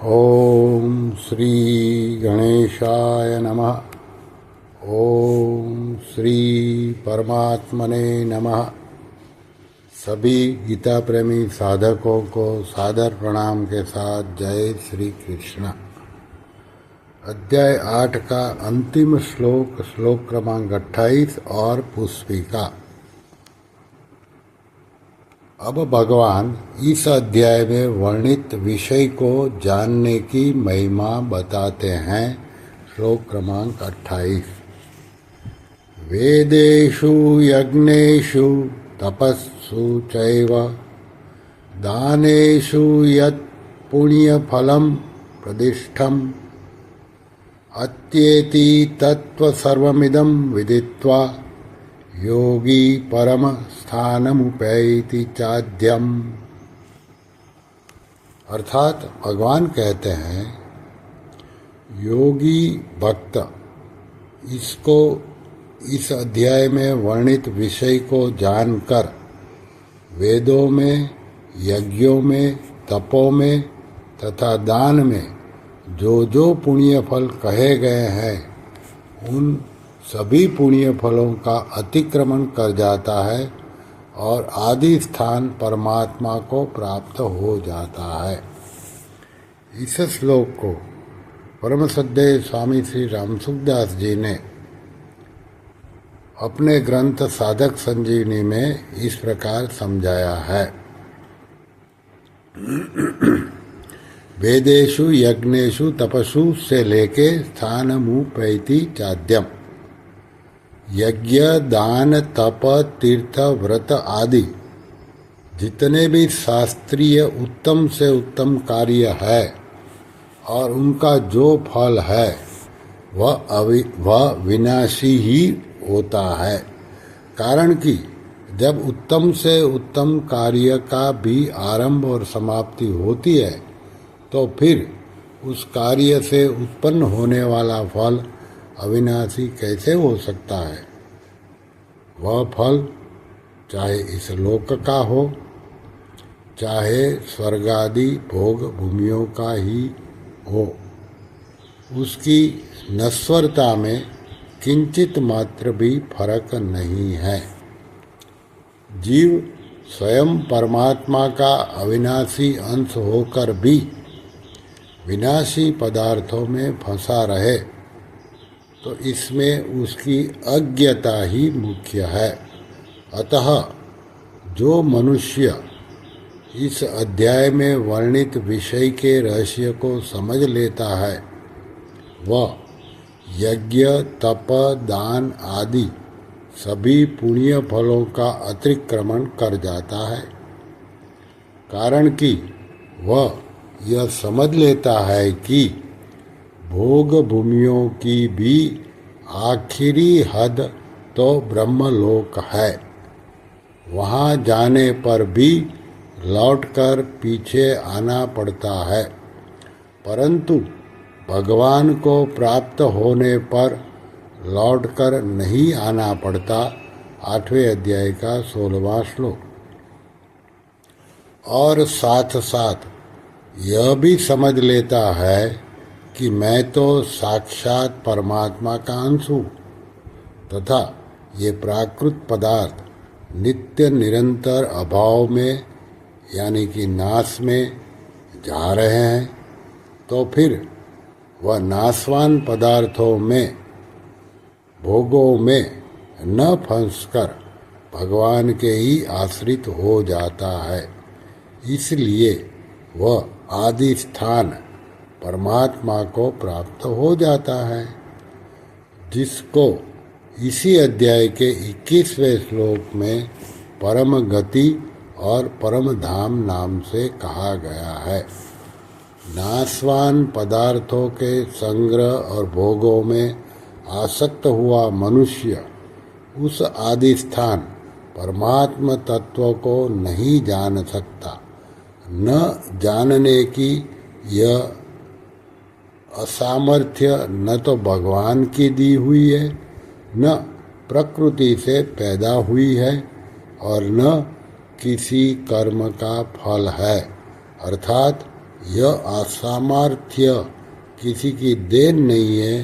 ओम श्री गणेशाय नमः। ओम श्री परमात्मने नमः। सभी गीता प्रेमी साधकों को सादर प्रणाम के साथ जय श्री कृष्ण। अध्याय 8 का अंतिम श्लोक, श्लोक क्रमांक 28 और पुष्पिका। अब भगवान इस अध्याय में वर्णित विषय को जानने की महिमा बताते हैं। श्लोक क्रमांक 28। वेदेषु यज्ञेषु तपस्सु चैव दानेषु यत् पुण्यफलं प्रदिष्टम् अत्येति तत्त्वसर्वमिदं विदित्वा योगी परम स्थानमुपैति चाद्यम। अर्थात भगवान कहते हैं, योगी भक्त इसको इस अध्याय में वर्णित विषय को जानकर वेदों में, यज्ञों में, तपों में तथा दान में जो जो पुण्य फल कहे गए हैं उन सभी पुण्य फलों का अतिक्रमण कर जाता है और आदि स्थान परमात्मा को प्राप्त हो जाता है। इस श्लोक को परम श्रद्धेय स्वामी श्री रामसुखदास जी ने अपने ग्रंथ साधक संजीवनी में इस प्रकार समझाया है। वेदेषु यज्ञेषु तपसु से लेके स्थानमुपैति चाद्यम। यज्ञ, दान, तप, तीर्थ, व्रत आदि जितने भी शास्त्रीय उत्तम से उत्तम कार्य है और उनका जो फल है वह विनाशी ही होता है। कारण कि जब उत्तम से उत्तम कार्य का भी आरंभ और समाप्ति होती है तो फिर उस कार्य से उत्पन्न होने वाला फल अविनाशी कैसे हो सकता है। वह फल चाहे इस लोक का हो, चाहे स्वर्ग आदि भोग भूमियों का ही हो, उसकी नश्वरता में किंचित मात्र भी फर्क नहीं है। जीव स्वयं परमात्मा का अविनाशी अंश होकर भी विनाशी पदार्थों में फंसा रहे तो इसमें उसकी अज्ञता ही मुख्य है। अतः जो मनुष्य इस अध्याय में वर्णित विषय के रहस्य को समझ लेता है वह यज्ञ, तप, दान आदि सभी पुण्य फलों का अतिक्रमण कर जाता है। कारण कि वह यह समझ लेता है कि भोग भूमियों की भी आखिरी हद तो ब्रह्मलोक है। वहाँ जाने पर भी लौटकर पीछे आना पड़ता है, परंतु भगवान को प्राप्त होने पर लौटकर नहीं आना पड़ता। 8वें अध्याय का 16वां श्लोक। और साथ साथ यह भी समझ लेता है कि मैं तो साक्षात परमात्मा का अंश हूँ तथा ये प्राकृत पदार्थ नित्य निरंतर अभाव में यानी कि नाश में जा रहे हैं, तो फिर वह नाशवान पदार्थों में, भोगों में न फंसकर भगवान के ही आश्रित हो जाता है। इसलिए वह आदि स्थान परमात्मा को प्राप्त हो जाता है, जिसको इसी अध्याय के 21वें श्लोक में परम गति और परम धाम नाम से कहा गया है। नाशवान पदार्थों के संग्रह और भोगों में आसक्त हुआ मनुष्य उस आदि स्थान परमात्म तत्व को नहीं जान सकता। न जानने की यह असामर्थ्य न तो भगवान की दी हुई है, न प्रकृति से पैदा हुई है और न किसी कर्म का फल है। अर्थात यह असामर्थ्य किसी की देन नहीं है,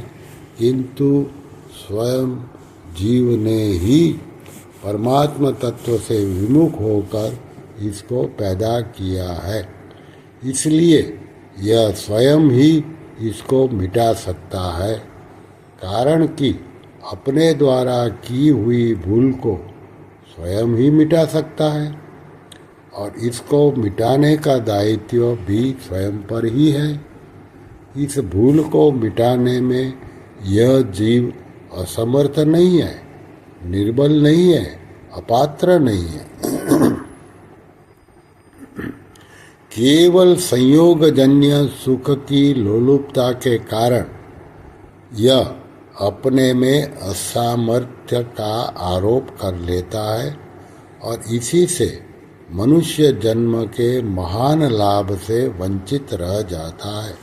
किंतु स्वयं जीव ने ही परमात्मा तत्व से विमुख होकर इसको पैदा किया है। इसलिए यह स्वयं ही इसको मिटा सकता है, कारण कि अपने द्वारा की हुई भूल को स्वयं ही मिटा सकता है और इसको मिटाने का दायित्व भी स्वयं पर ही है। इस भूल को मिटाने में यह जीव असमर्थ नहीं है, निर्बल नहीं है, अपात्र नहीं है। केवल संयोगजन्य सुख की लोलुपता के कारण यह अपने में असामर्थ्य का आरोप कर लेता है और इसी से मनुष्य जन्म के महान लाभ से वंचित रह जाता है।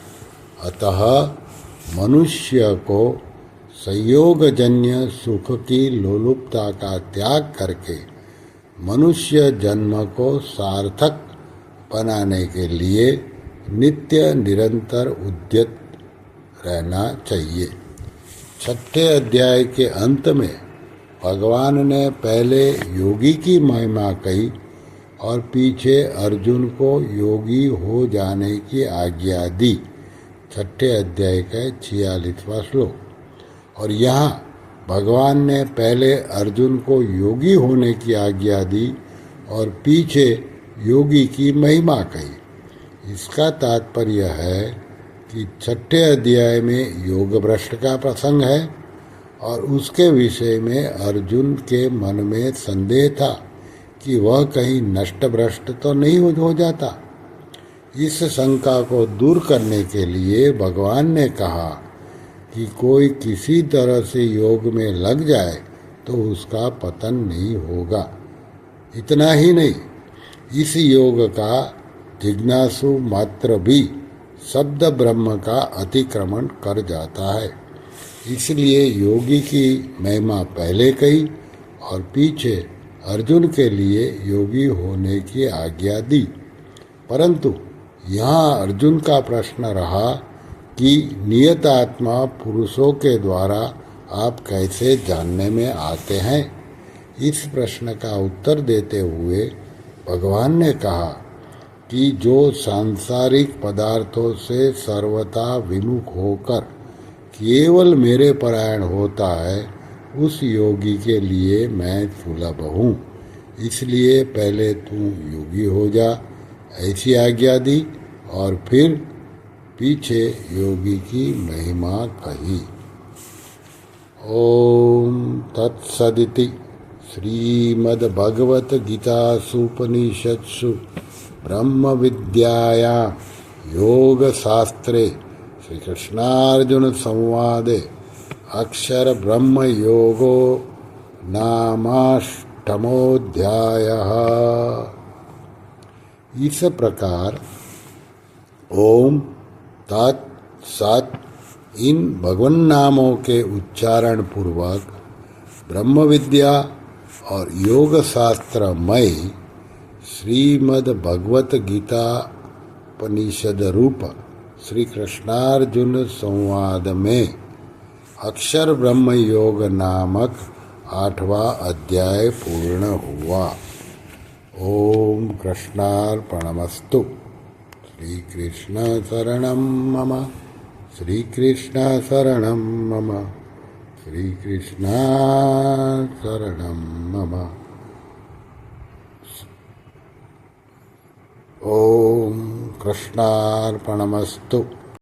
अतः मनुष्य को संयोगजन्य सुख की लोलुपता का त्याग करके मनुष्य जन्म को सार्थक बनाने के लिए नित्य निरंतर उद्यत रहना चाहिए। छठे अध्याय के अंत में भगवान ने पहले योगी की महिमा कही और पीछे अर्जुन को योगी हो जाने की आज्ञा दी। छठे अध्याय का 46वां श्लोक। और यहाँ भगवान ने पहले अर्जुन को योगी होने की आज्ञा दी और पीछे योगी की महिमा कही। इसका तात्पर्य है कि छठे अध्याय में योग भ्रष्ट का प्रसंग है और उसके विषय में अर्जुन के मन में संदेह था कि वह कहीं नष्ट भ्रष्ट तो नहीं हो जाता। इस शंका को दूर करने के लिए भगवान ने कहा कि कोई किसी तरह से योग में लग जाए तो उसका पतन नहीं होगा। इतना ही नहीं, इस योग का जिज्ञासु मात्र भी शब्द ब्रह्म का अतिक्रमण कर जाता है। इसलिए योगी की महिमा पहले कही और पीछे अर्जुन के लिए योगी होने की आज्ञा दी। परंतु यहाँ अर्जुन का प्रश्न रहा कि नियतात्मा पुरुषों के द्वारा आप कैसे जानने में आते हैं। इस प्रश्न का उत्तर देते हुए भगवान ने कहा कि जो सांसारिक पदार्थों से सर्वथा विमुख होकर केवल मेरे परायण होता है, उस योगी के लिए मैं सुलभ हूँ। इसलिए पहले तू योगी हो जा, ऐसी आज्ञा दी और फिर पीछे योगी की महिमा कही। ओम तत्सदिति श्रीमद्भगवत गीतासूपनिषत्सु ब्रह्म विद्याया योग शास्त्रे श्री कृष्णार्जुन संवादे अक्षर ब्रह्म योगो नामाष्टमोऽध्यायः। इस प्रकार ओम तत् सत इन भगवान नामों के उच्चारण पूर्वक ब्रह्म विद्या और योग शास्त्रमय श्रीमद् भगवत गीता उपनिषद रूप श्री कृष्णार्जुन संवाद में अक्षर ब्रह्म योग नामक 8वां अध्याय पूर्ण हुआ। ओम कृष्णार्पणमस्तु। श्री कृष्ण शरणं मम, श्री कृष्ण शरणं मम, श्री कृष्ण शरणं मम। ओम कृष्णार्पणमस्तु।